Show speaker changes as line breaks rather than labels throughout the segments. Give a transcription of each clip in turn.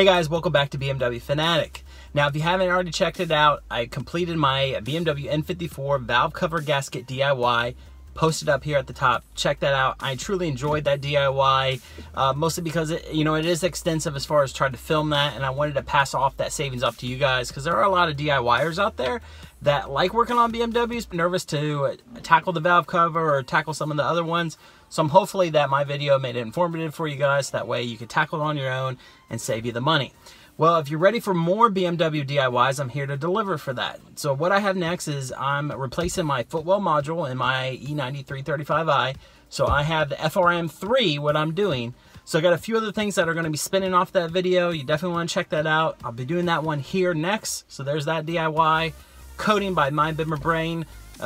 Hey guys, welcome back to BMW Fanatic. Now, if you haven't already checked it out, I completed my BMW N54 valve cover gasket DIY. Posted up here at the top. Check that out. I truly enjoyed that DIY, mostly because it is extensive as far as trying to film that, and I wanted to pass off that savings off to you guys because there are a lot of DIYers out there that like working on BMWs, nervous to tackle the valve cover or tackle some of the other ones. So I'm hopefully that my video made it informative for you guys. That way you can tackle it on your own and save you the money. Well, if you're ready for more BMW DIYs, I'm here to deliver for that. So what I have next is I'm replacing my footwell module in my E90 335i. So I have the FRM3, what I'm doing. So I got a few other things that are going to be spinning off that video. You definitely want to check that out. I'll be doing that one here next. So there's that DIY. Coding by MindBimmerBrain.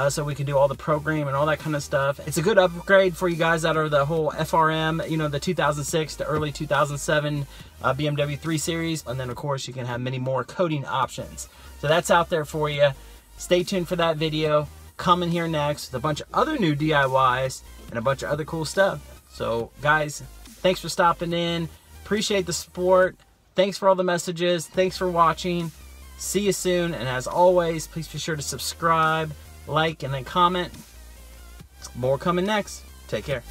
So we can do all the program and all that kind of stuff. It's a good upgrade for you guys that are the whole FRM, the 2006 to early 2007 BMW 3 Series. And then, of course, you can have many more coding options. So that's out there for you. Stay tuned for that video. Coming here next with a bunch of other new DIYs and a bunch of other cool stuff. So, guys, thanks for stopping in. Appreciate the support. Thanks for all the messages. Thanks for watching. See you soon. And as always, please be sure to subscribe, like, and then comment. More coming next. Take care.